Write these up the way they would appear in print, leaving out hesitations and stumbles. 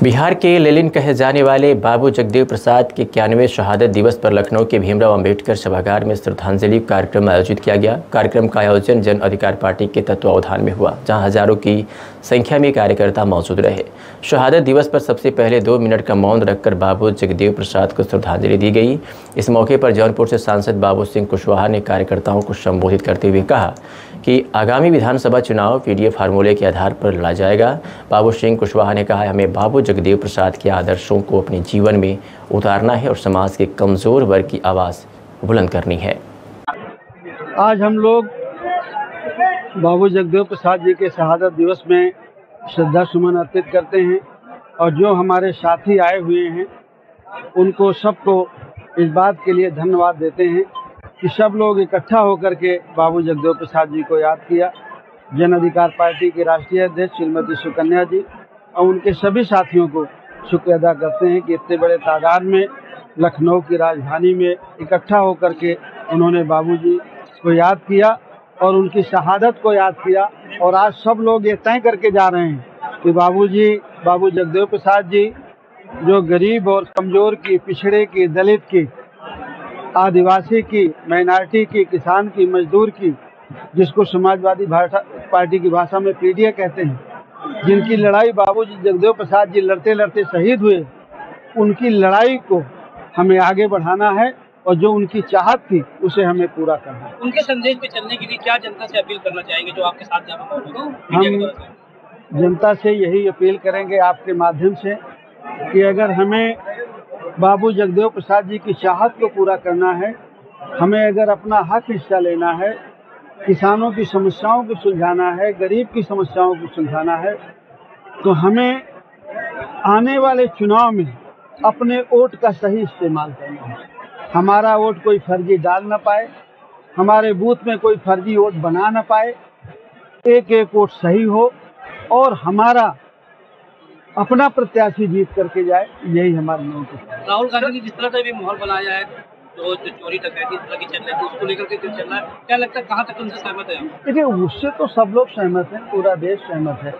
बिहार के लेलिन कहे जाने वाले बाबू जगदेव प्रसाद के 91वें शहादत दिवस पर लखनऊ के भीमराव अंबेडकर सभागार में श्रद्धांजलि कार्यक्रम आयोजित किया गया। कार्यक्रम का आयोजन जन अधिकार पार्टी के तत्वावधान में हुआ, जहां हजारों की संख्या में कार्यकर्ता मौजूद रहे। शहादत दिवस पर सबसे पहले 2 मिनट का मौन रखकर बाबू जगदेव प्रसाद को श्रद्धांजलि दी गई। इस मौके पर जौनपुर से सांसद बाबू सिंह कुशवाहा ने कार्यकर्ताओं को संबोधित करते हुए कहा कि आगामी विधानसभा चुनाव पीडीएफ फार्मूले के आधार पर लड़ा जाएगा। बाबू सिंह कुशवाहा ने कहा, हमें बाबू जगदेव प्रसाद के आदर्शों को अपने जीवन में उतारना है और समाज के कमज़ोर वर्ग की आवाज़ बुलंद करनी है। आज हम लोग बाबू जगदेव प्रसाद जी के शहादत दिवस में श्रद्धा सुमन अर्पित करते हैं और जो हमारे साथी आए हुए हैं उनको सबको इस बात के लिए धन्यवाद देते हैं कि सब लोग इकट्ठा होकर के बाबू जगदेव प्रसाद जी को याद किया। जन अधिकार पार्टी के राष्ट्रीय अध्यक्ष श्रीमती सुकन्या जी और उनके सभी साथियों को शुक्र अदा करते हैं कि इतने बड़े तादाद में लखनऊ की राजधानी में इकट्ठा होकर के उन्होंने बाबूजी को याद किया और उनकी शहादत को याद किया। और आज सब लोग ये तय करके जा रहे हैं कि बाबू जगदेव प्रसाद जी जो गरीब और कमज़ोर की, पिछड़े की, दलित की, आदिवासी की, माइनॉरिटी की, किसान की, मजदूर की, जिसको समाजवादी पार्टी की भाषा में पीडीए कहते हैं, जिनकी लड़ाई बाबू जगदेव प्रसाद जी लड़ते लड़ते शहीद हुए, उनकी लड़ाई को हमें आगे बढ़ाना है और जो उनकी चाहत थी उसे हमें पूरा करना है। उनके संदेश पे चलने के लिए क्या जनता से अपील करना चाहेंगे जो आपके साथ यहाँ पर मौजूद हैं? हम जनता से यही अपील करेंगे आपके माध्यम से कि अगर हमें बाबू जगदेव प्रसाद जी की चाहत को पूरा करना है, हमें अगर अपना हक हिस्सा लेना है, किसानों की समस्याओं को सुलझाना है, गरीब की समस्याओं को सुलझाना है, तो हमें आने वाले चुनाव में अपने वोट का सही इस्तेमाल करना है। हमारा वोट कोई फर्जी डाल ना पाए, हमारे बूथ में कोई फर्जी वोट बना ना पाए, एक एक वोट सही हो और हमारा अपना प्रत्याशी जीत करके जाए, यही हमारा नोटिस है। राहुल गांधी ने जिस तरह से भी माहौल बनाया है, जो चोरी डकैती इस तरह की चल रही है, उसको लेकर के चल रहा है, क्या लगता है कहाँ तक उनसे सहमत है? देखिए, उससे तो सब लोग सहमत हैं, पूरा देश सहमत है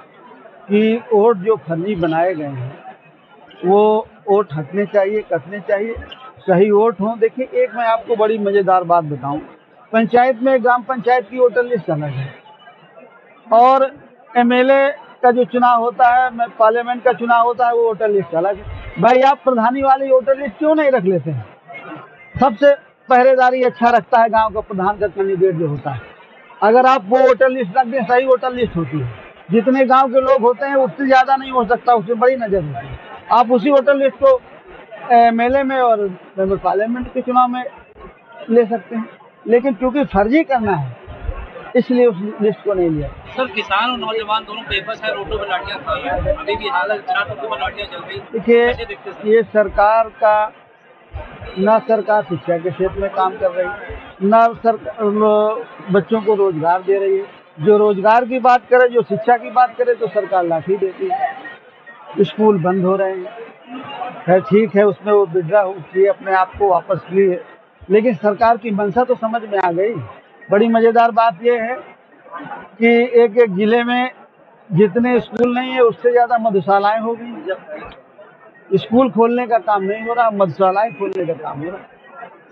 कि वोट जो फर्जी बनाए गए हैं वो वोट हटने चाहिए, कटने चाहिए, सही वोट हों। देखिए, एक मैं आपको बड़ी मज़ेदार बात बताऊं, पंचायत में ग्राम पंचायत की वोटर लिस्ट अलग है और एमएलए का जो चुनाव होता है, पार्लियामेंट का चुनाव होता है, वो वोटर लिस्ट अलग है। भाई, आप प्रधानी वाली वोटर लिस्ट क्यों नहीं रख लेते हैं? सबसे पहरेदारी अच्छा रखता है गांव का प्रधान का कैंडिडेट जो होता है। अगर आप वो वोटर लिस्ट रख दें, सही वोटर लिस्ट होती है, जितने गांव के लोग होते हैं उससे ज़्यादा नहीं हो सकता, उससे बड़ी नज़र होती है। आप उसी वोटर लिस्ट को एमएलए में और मेंबर पार्लियामेंट के चुनाव में ले सकते हैं, लेकिन क्योंकि फर्जी करना है इसलिए उस लिस्ट को नहीं लिया। सर, किसान और नौजवान दोनों बेबस है, रोडों पर लाठियां खा रहे हैं, अभी भी हालत रोडों पर लाठियां चल रही। देखिए, ये सरकार का ना सरकार शिक्षा के क्षेत्र में काम कर रही है, ना सरकार बच्चों को रोजगार दे रही है। जो रोजगार की बात करे, जो शिक्षा की बात करे तो सरकार लाठी देती है। स्कूल बंद हो रहे हैं, है ठीक है, उसमें वो विड्रा किए, अपने आप को वापस लिए, लेकिन सरकार की मंशा तो समझ में आ गई। बड़ी मज़ेदार बात यह है कि एक एक जिले में जितने स्कूल नहीं है उससे ज़्यादा मधुशालाएं हो गई। स्कूल खोलने का काम नहीं हो रहा, मधुशालाएं खोलने का काम हो रहा।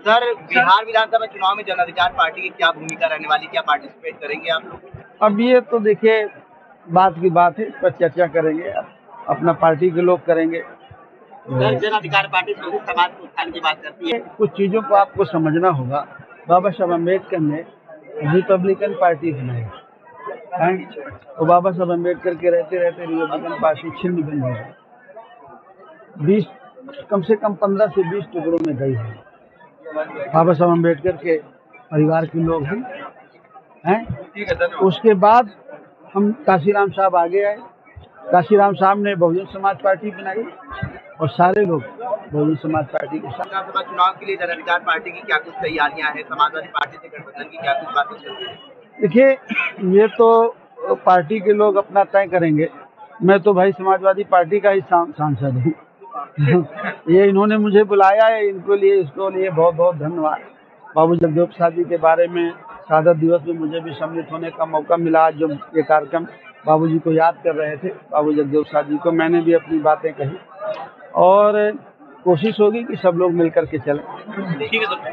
सर, बिहार विधानसभा चुनाव में जन अधिकार पार्टी की क्या भूमिका रहने वाली, क्या पार्टिसिपेट करेंगे आप लोग? अब ये तो देखिए बात की बात है, इस पर चर्चा करेंगे, अपना पार्टी के लोग करेंगे। जन अधिकार पार्टी समाज को उत्थान की बात करती है। कुछ चीज़ों को आपको समझना होगा। बाबा साहब अम्बेडकर ने रिपब्लिकन पार्टी बनाई है, तो बाबा साहब अम्बेडकर के रहते रहते रिपब्लिकन पार्टी छिन्न भिन्न हो गई, कम से कम 15 से 20 टुकड़ों में गई है। बाबा साहब अम्बेडकर के परिवार के लोग हैं। उसके बाद हम काशीराम साहब आगे आए, काशीराम साहब ने बहुजन समाज पार्टी बनाई और सारे लोग बहुजन समाज पार्टी के साथ। विधानसभा चुनाव के लिए जन अधिकार पार्टी की क्या कुछ तैयारियां हैं, समाजवादी पार्टी से गठबंधन की क्या कुछ बातें चल रही है? देखिए, ये तो पार्टी के लोग अपना तय करेंगे। मैं तो भाई समाजवादी पार्टी का ही सांसद हूँ। ये इन्होंने मुझे बुलाया है, इसको लिए बहुत बहुत धन्यवाद। बाबू जगदेव प्रसाद जी के बारे में शहादत दिवस में मुझे भी सम्मिलित होने का मौका मिला। जो ये कार्यक्रम बाबूजी को याद कर रहे थे, बाबू जगदेव प्रसाद जी को। मैंने भी अपनी बातें कही और कोशिश होगी कि सब लोग मिलकर के चलें। ठीक है सर।